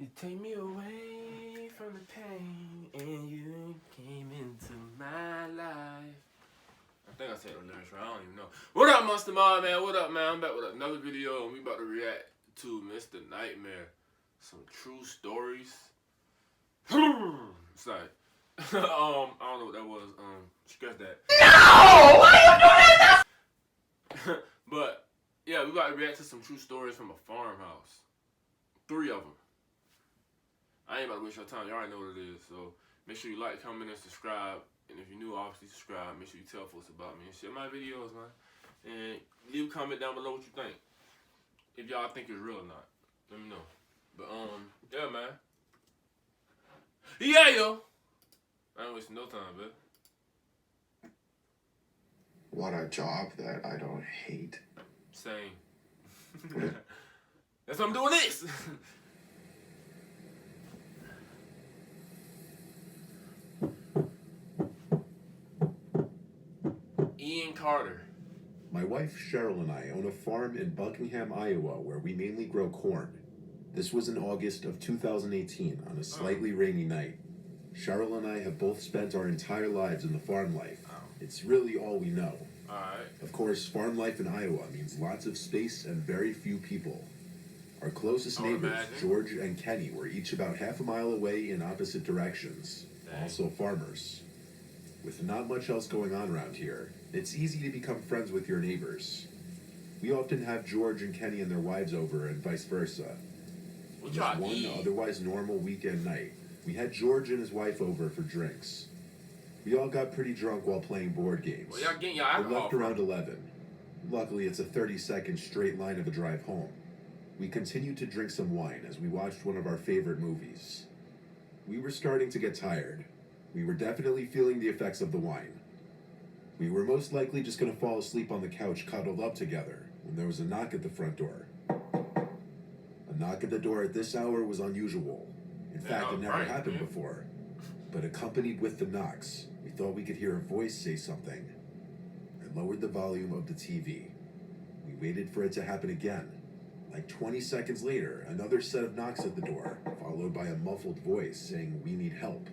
You take me away from the pain, and you came into my life. I think I said the lyrics right. I don't even know. What up, Monsta man? What up, man? I'm back with another video, and we about to react to Mr. Nightmare. Some true stories. Sorry. I don't know what that was. Scratch that. No! Why you doing that? But yeah, we about to react to some true stories from a farmhouse. 3 of them. I ain't about to waste your time. You already know what it is. So make sure you like, comment, and subscribe. And if you're new, obviously subscribe. Make sure you tell folks about me and share my videos, man. And leave a comment down below what you think. If y'all think it's real or not, let me know. But yeah, man. Yeah, yo. I ain't wasting no time, man. What a job that I don't hate. Same. That's why I'm doing this. Ian Carter. My wife Cheryl and I own a farm in Buckingham, Iowa, where we mainly grow corn. This was in August of 2018 on a slightly rainy night. Cheryl and I have both spent our entire lives in the farm life. It's really all we know. Alright. Of course, farm life in Iowa means lots of space and very few people. Our closest neighbors, George and Kenny, were each about half a mile away in opposite directions. Dang. Also farmers. With not much else going on around here, it's easy to become friends with your neighbors. We often have George and Kenny and their wives over and vice versa. What y'all One otherwise normal weekend night, we had George and his wife over for drinks. We all got pretty drunk while playing board games. Well, y'all getting your We alcohol left around 11. Luckily, it's a 30-second straight line of a drive home. We continued to drink some wine as we watched one of our favorite movies. We were starting to get tired. We were definitely feeling the effects of the wine. We were most likely just going to fall asleep on the couch cuddled up together when there was a knock at the front door. A knock at the door at this hour was unusual. In fact, it never happened before. But accompanied with the knocks, we thought we could hear a voice say something. I lowered the volume of the TV. We waited for it to happen again. Like 20 seconds later, another set of knocks at the door, followed by a muffled voice saying, "We need help."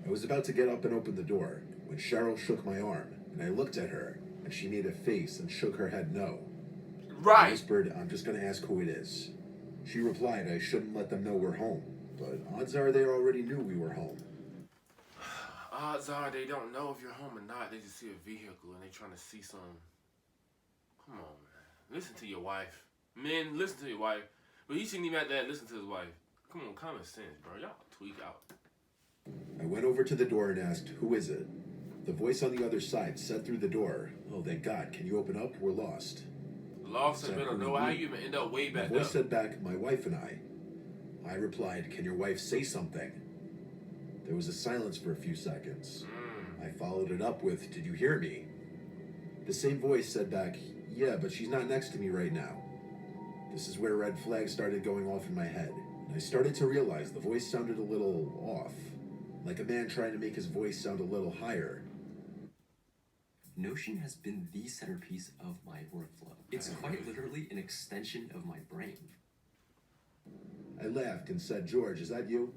I was about to get up and open the door when Cheryl shook my arm, and I looked at her, and she made a face and shook her head no. Right. I whispered, "I'm just going to ask who it is." She replied I shouldn't let them know we're home, but odds are they already knew we were home. Odds are they don't know if you're home or not. They just see a vehicle and they trying to see some. Come on, man. Listen to your wife. Men, listen to your wife. But he shouldn't even have that. Listen to his wife. Come on, common sense, bro. Y'all tweak out. I went over to the door and asked, "Who is it?" The voice on the other side said through the door, "Oh, thank God. Can you open up? We're lost." Lost in the middle of nowhere. How you even end up way back The voice said back, "My wife and I." I replied, "Can your wife say something?" There was a silence for a few seconds. I followed it up with, "Did you hear me?" The same voice said back, "Yeah, but she's not next to me right now." This is where red flags started going off in my head, and I started to realize the voice sounded a little off, like a man trying to make his voice sound a little higher. Notion has been the centerpiece of my workflow. It's quite literally an extension of my brain. I laughed and said, "George, is that you?"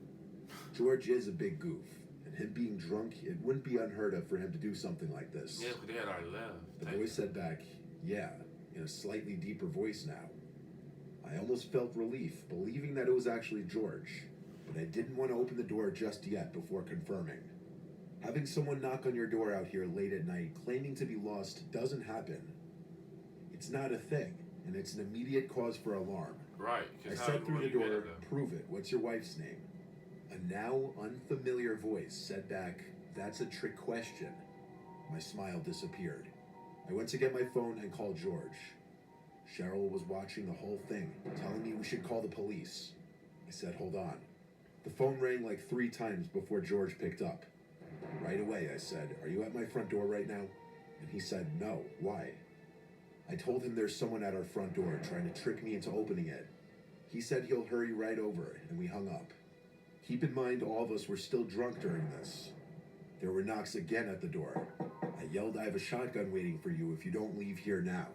George is a big goof, and him being drunk, it wouldn't be unheard of for him to do something like this. Yeah, but they had already left. The voice said back, "Yeah," in a slightly deeper voice now. I almost felt relief, believing that it was actually George, but I didn't want to open the door just yet before confirming. Having someone knock on your door out here late at night claiming to be lost doesn't happen. It's not a thing, and it's an immediate cause for alarm. Right. I said through the door, "Prove it. What's your wife's name?" A now unfamiliar voice said back, "That's a trick question." My smile disappeared. I went to get my phone and called George. Cheryl was watching the whole thing, telling me we should call the police. I said, "Hold on." The phone rang like 3 times before George picked up. Right away, I said, "Are you at my front door right now?" And he said, "No. Why?" I told him there's someone at our front door trying to trick me into opening it. He said he'll hurry right over, and we hung up. Keep in mind, all of us were still drunk during this. There were knocks again at the door. I yelled, "I have a shotgun waiting for you if you don't leave here now."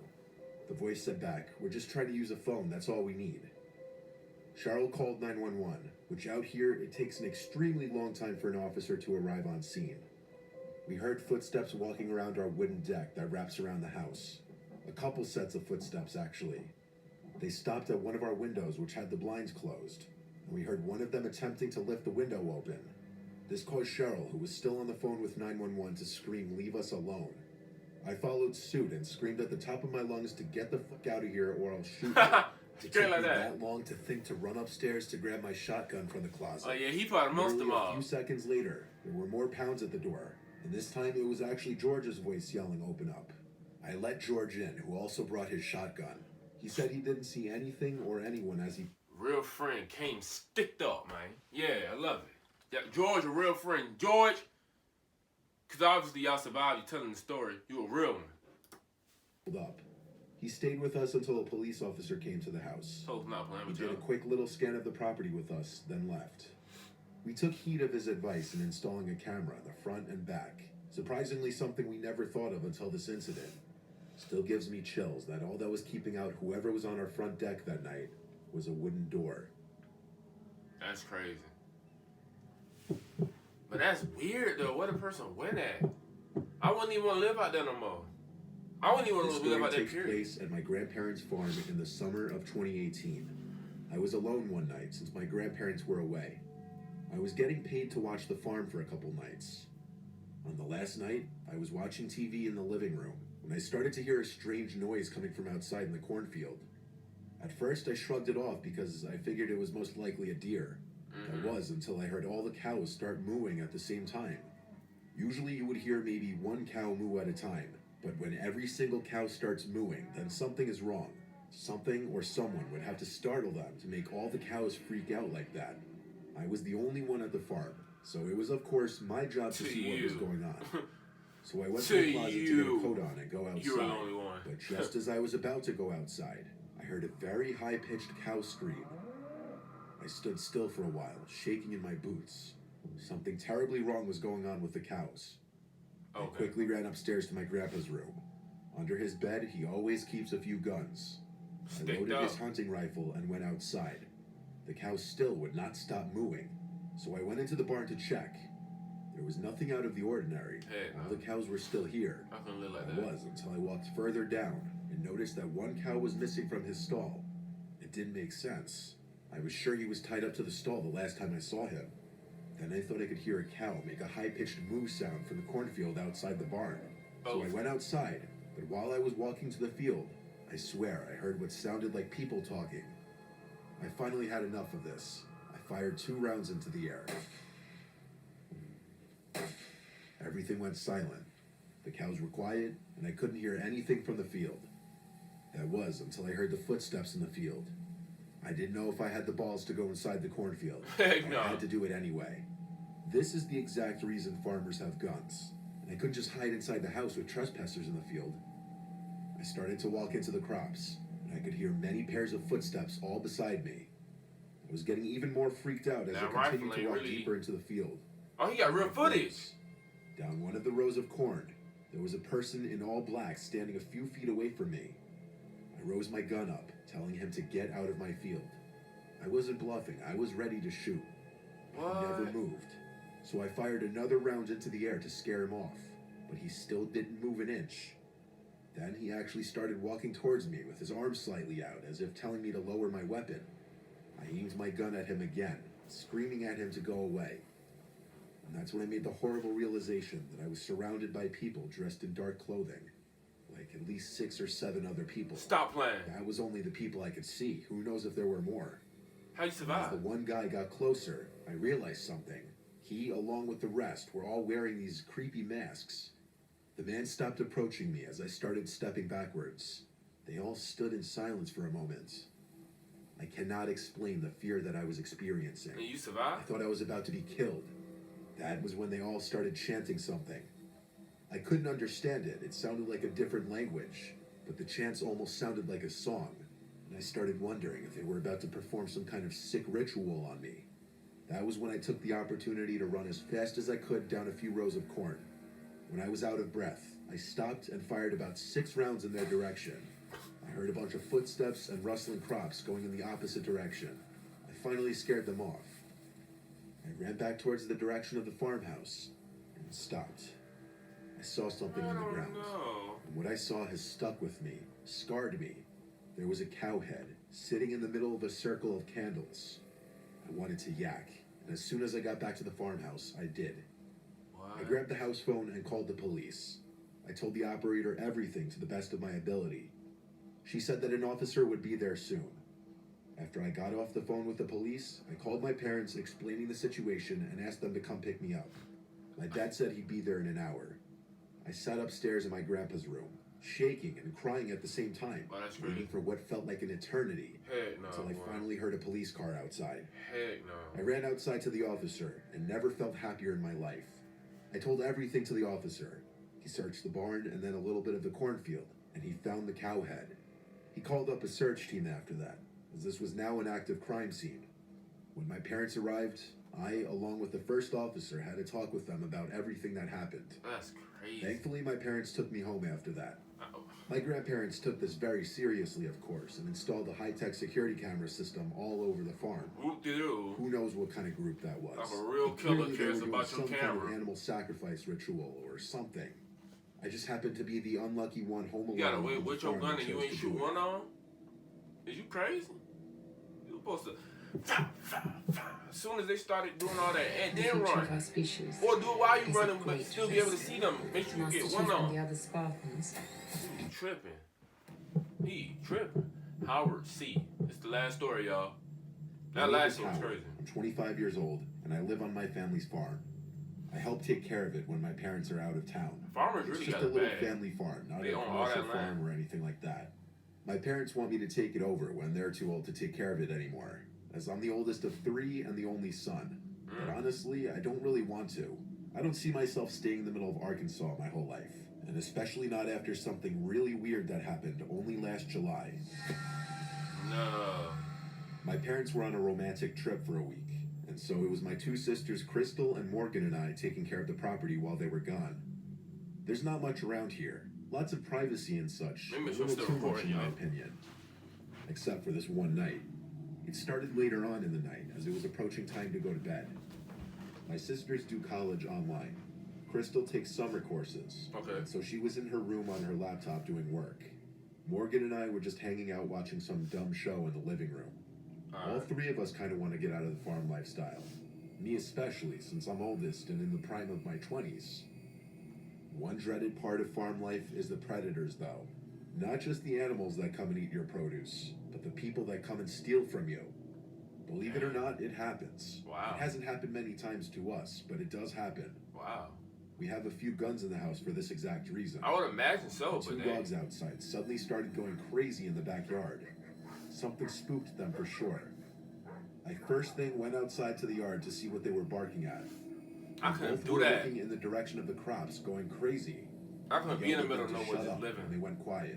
The voice said back, "We're just trying to use a phone, that's all we need." Cheryl called 911, which out here, it takes an extremely long time for an officer to arrive on scene. We heard footsteps walking around our wooden deck that wraps around the house. A couple sets of footsteps, actually. They stopped at one of our windows, which had the blinds closed, and we heard one of them attempting to lift the window open. This caused Cheryl, who was still on the phone with 911, to scream, "Leave us alone." I followed suit and screamed at the top of my lungs to get the fuck out of here or I'll shoot you. It took me that long to think to run upstairs to grab my shotgun from the closet. Oh yeah, he probably Monsta A few seconds later, there were more pounds at the door, and this time it was actually George's voice yelling, "Open up." I let George in, who also brought his shotgun. He said he didn't see anything or anyone as he... Real friend came sticked up, man. Yeah, I love it. Yeah, George, a real friend. George, because obviously y'all survived, you telling the story. You a real one. pulled up. He stayed with us until a police officer came to the house. So not playing He with did you. a quick little scan of the property with us, then left. We took heed of his advice in installing a camera in the front and back. Surprisingly, something we never thought of until this incident. Still gives me chills that all that was keeping out whoever was on our front deck that night was a wooden door. That's crazy. But that's weird though. What a person went at. I wouldn't even want to live out there no more. I wouldn't even This want to live story out there, takes period. place at my grandparents' farm in the summer of 2018. I was alone one night since my grandparents were away. I was getting paid to watch the farm for a couple nights. On the last night, I was watching TV in the living room when I started to hear a strange noise coming from outside in the cornfield. At first, I shrugged it off because I figured it was most likely a deer. That was until I heard all the cows start mooing at the same time. Usually you would hear maybe one cow moo at a time, but when every single cow starts mooing, then something is wrong. Something or someone would have to startle them to make all the cows freak out like that. I was the only one at the farm, so it was of course my job to see what was going on. So I went to the closet to get a coat on and go outside. You were the only one. But just as I was about to go outside, I heard a very high-pitched cow scream. I stood still for a while, shaking in my boots. Something terribly wrong was going on with the cows. I quickly ran upstairs to my grandpa's room. Under his bed, he always keeps a few guns. I loaded his hunting rifle and went outside. The cows still would not stop mooing, so I went into the barn to check. There was nothing out of the ordinary. All the cows were still here. I couldn't live like I that. was until I walked further down and noticed that one cow was missing from his stall. It didn't make sense. I was sure he was tied up to the stall the last time I saw him. Then I thought I could hear a cow make a high-pitched moo sound from the cornfield outside the barn. So I went outside, but while I was walking to the field, I swear I heard what sounded like people talking. I finally had enough of this. I fired 2 rounds into the air. Everything went silent. The cows were quiet, and I couldn't hear anything from the field. That was until I heard the footsteps in the field. I didn't know if I had the balls to go inside the cornfield. Heck no. I had to do it anyway. This is the exact reason farmers have guns. And I couldn't just hide inside the house with trespassers in the field. I started to walk into the crops, and I could hear many pairs of footsteps all beside me. I was getting even more freaked out as I continued to walk deeper into the field. Oh, he got real footage. Down one of the rows of corn, there was a person in all black standing a few feet away from me. I rose my gun up, telling him to get out of my field. I wasn't bluffing, I was ready to shoot. He never moved. So I fired another round into the air to scare him off, but he still didn't move an inch. Then he actually started walking towards me with his arms slightly out, as if telling me to lower my weapon. I aimed my gun at him again, screaming at him to go away. And that's when I made the horrible realization that I was surrounded by people dressed in dark clothing. Like at least 6 or 7 other people. Stop playing. That was only the people I could see. Who knows if there were more? How you survive? As the one guy got closer, I realized something. He, along with the rest, were all wearing these creepy masks. The man stopped approaching me as I started stepping backwards. They all stood in silence for a moment. I cannot explain the fear that I was experiencing. And you I survived? thought I was about to be killed. That was when they all started chanting something. I couldn't understand it. It sounded like a different language, but the chants almost sounded like a song, and I started wondering if they were about to perform some kind of sick ritual on me. That was when I took the opportunity to run as fast as I could down a few rows of corn. When I was out of breath, I stopped and fired about 6 rounds in their direction. I heard a bunch of footsteps and rustling crops going in the opposite direction. I finally scared them off. I ran back towards the direction of the farmhouse and stopped. I saw something on the ground. And what I saw has stuck with me, scarred me. There was a cow head sitting in the middle of a circle of candles. I wanted to yak, and as soon as I got back to the farmhouse, I did. What? I grabbed the house phone and called the police. I told the operator everything to the best of my ability. She said that an officer would be there soon. After I got off the phone with the police, I called my parents explaining the situation and asked them to come pick me up. My dad said he'd be there in an hour. I sat upstairs in my grandpa's room, shaking and crying at the same time, waiting for what felt like an eternity, until I finally heard a police car outside. Heck no. I ran outside to the officer and never felt happier in my life. I told everything to the officer. He searched the barn and then a little bit of the cornfield, and he found the cow head. He called up a search team after that, as this was now an active crime scene. When my parents arrived, I, along with the first officer, had a talk with them about everything that happened. That's crazy. Thankfully, my parents took me home after that. Uh-oh. My grandparents took this very seriously, of course, and installed a high-tech security camera system all over the farm. Whoop-de-doo. Who knows what kind of group that was? Like a real But killer clearly they cares were doing about your some kind camera. of animal sacrifice ritual or something. I just happened to be the unlucky one home alone. You gotta on wait the with your farm gun that and you chose ain't to shoot do it. one on? Is you crazy? You supposed to as soon as they started doing all that and The then future run. of our species Or do it while you is a running but great still be able to risk. see them. Make sure you Master get Chief one and on. the other Spartans. He tripping. He tripping. Howard C. It's the last story, y'all. My That name last is one was Howard. crazy. I'm 25 years old, and I live on my family's farm. I help take care of it when my parents are out of town. Farmers It's really just got a it little bad. family farm, not They a own all commercial that land. farm or anything like that. My parents want me to take it over when they're too old to take care of it anymore, as I'm the oldest of 3 and the only son. But honestly, I don't really want to. I don't see myself staying in the middle of Arkansas my whole life, and especially not after something really weird that happened only last July. No. My parents were on a romantic trip for a week, and so it was my 2 sisters, Crystal and Morgan, and I taking care of the property while they were gone. There's not much around here. Lots of privacy and such. Maybe A it's little still too much recording, in my yo. opinion. Except for this one night. It started later on in the night, as it was approaching time to go to bed. My sisters do college online. Crystal takes summer courses. Okay. And so she was in her room on her laptop doing work. Morgan and I were just hanging out watching some dumb show in the living room. All 3 of us kind of want to get out of the farm lifestyle. Me especially, since I'm oldest and in the prime of my 20s. One dreaded part of farm life is the predators, though. Not just the animals that come and eat your produce, but the people that come and steal from you. Believe it or not, it happens. Wow. It hasn't happened many times to us, but it does happen. Wow. We have a few guns in the house for this exact reason. I would imagine so, The 2 but they, dogs outside suddenly started going crazy in the backyard. Something spooked them for sure. I first thing went outside to the yard to see what they were barking at. I couldn't Both do were that. looking in the direction of the crops, going crazy. I couldn't be in the middle of Yelled at them nowhere to shut just up, and they living. went quiet.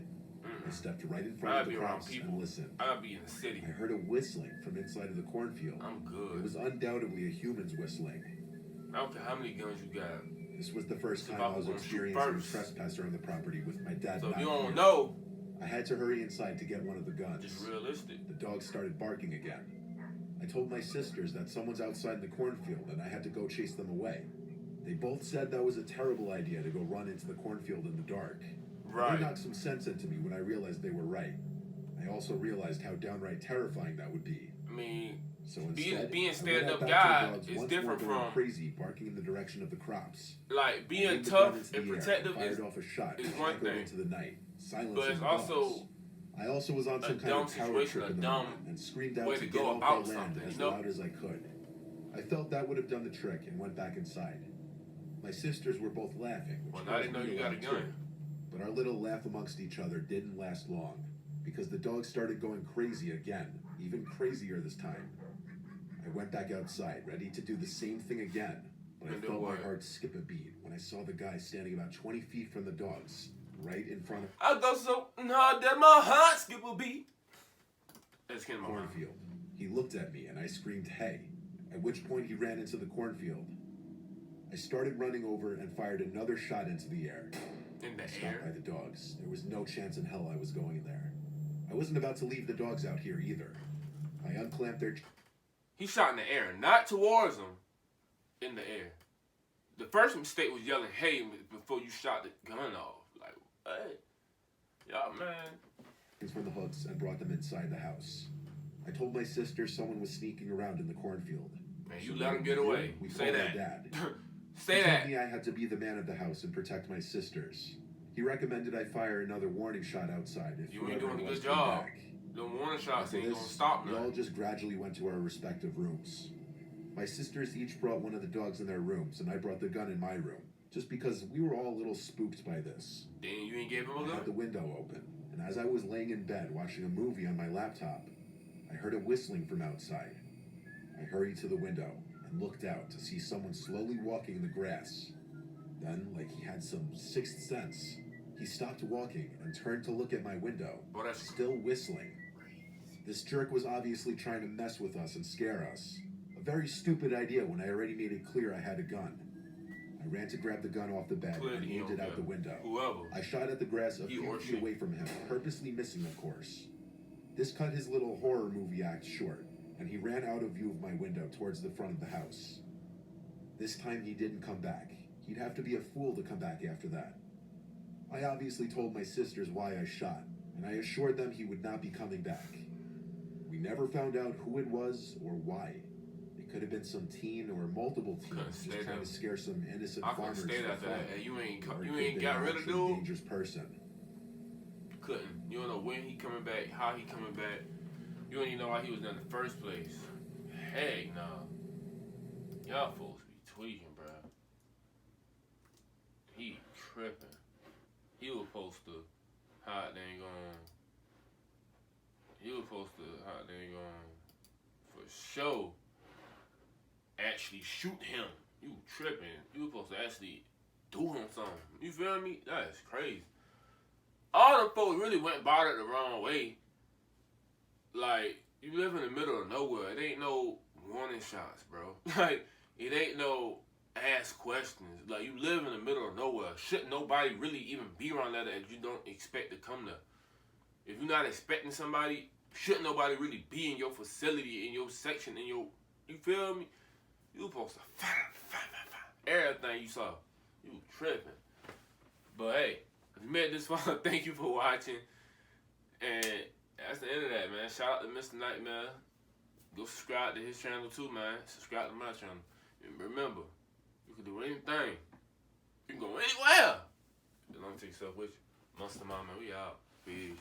I stepped right in I front gotta of the be around crops people. and listened. I gotta be in the city. I heard a whistling from inside of the cornfield. I'm It good. was undoubtedly a human's whistling. I don't care how many guns you got. This was the first time Survival I was gonna shoot experiencing a first. trespasser on the property with my dad So if not you don't here. know, I had to hurry inside to get one of the guns. just realistic. The dog started barking again. I told my sisters that someone's outside in the cornfield and I had to go chase them away. They both said that was a terrible idea to go run into the cornfield in the dark. Right. They knocked some sense into me when I realized they were right. I also realized how downright terrifying that would be. I mean, So being instead, being I went stand-up out back guy to the dogs is once different more going from crazy, barking in the direction of the crops. like I being aimed the tough gun into and the air protective fired is, off a shot is that one echoed thing. into the night, silencing but it's the also dogs. I also was on a some kind dumb of power situation, trip a in the dumb moment and screamed out way to to get go off about our land something, as you know? loud as I could. I felt that would have done the trick and went back inside. My sisters were both laughing, which Well, I didn't know caused me you to got a laugh gun. too. But our little laugh amongst each other didn't last long, because the dogs started going crazy again, even crazier this time. I went back outside, ready to do the same thing again, but I And do felt my what? heart skip a beat when I saw the guy standing about 20 feet from the dogs, right in front of I go so hard that my heart skip a beat. That's the kind of my mind. cornfield. He looked at me and I screamed, "Hey," at which point he ran into the cornfield. I started running over and fired another shot into the air. In the Stopped by air. the dogs. There was no chance in hell I was going there. I wasn't about to leave the dogs out here either. I unclamped their He shot in the air, not towards him, in the air. The first mistake was yelling, hey, before you shot the gun off. Like, hey, y'all, man. From the hooks and brought them inside the house. I told my sister someone was sneaking around in the cornfield. Man, you let him get away. We Say called that. my dad. Say he that. told me I had to be the man of the house and protect my sisters. He recommended I fire another warning shot outside if You ain't whoever doing a was good came job. back. The warning shots After ain't this, gonna stop we all nothing. just gradually went to our respective rooms. My sisters each brought one of the dogs in their rooms, and I brought the gun in my room, just because we were all a little spooked by this. Then you ain't gave him a I had the gun? window open, and as I was laying in bed watching a movie on my laptop, I heard a whistling from outside. I hurried to the window and looked out to see someone slowly walking in the grass. Then, like he had some sixth sense, he stopped walking and turned to look at my window, Boy, that's still whistling. This jerk was obviously trying to mess with us and scare us. A very stupid idea when I already made it clear I had a gun. I ran to grab the gun off the bed and aimed it out the window. Whoever. I shot at the grass a He few or feet she. away from him, purposely missing, of course. This cut his little horror movie act short, and he ran out of view of my window towards the front of the house. This time he didn't come back. He'd have to be a fool to come back after that. I obviously told my sisters why I shot, and I assured them he would not be coming back. We never found out who it was or why. It could have been some teen or multiple teens just trying to scare some innocent farmers for fun. Hey, you Or it ain't could have got been rid of actually dude. a dangerous person. Couldn't. You don't know when he coming back, how he coming back. You don't even know why he was there in the first place. Heck no. Y'all folks be tweaking, bro. He tripping. He was supposed to hot dang on. He was supposed to hot dang on for sure. Actually shoot him. You tripping. You was supposed to actually do him something. You feel me? That is crazy. All them folks really went about it the wrong way. Like, you live in the middle of nowhere. It ain't no warning shots, bro. Like, it ain't no ask questions. Like, you live in the middle of nowhere. Shouldn't nobody really even be around there that you don't expect to come there? If you're not expecting somebody, shouldn't nobody really be in your facility, in your section, in your... You feel me? You supposed to everything you saw. You tripping. But hey, if you made this far, thank you for watching. And that's the end of that, man. Shout out to Mr. Nightmare. Go subscribe to his channel too, man. Subscribe to my channel. And remember, you can do anything. You can go anywhere. As long as you take yourself with you. Monsta, man. We out. Peace.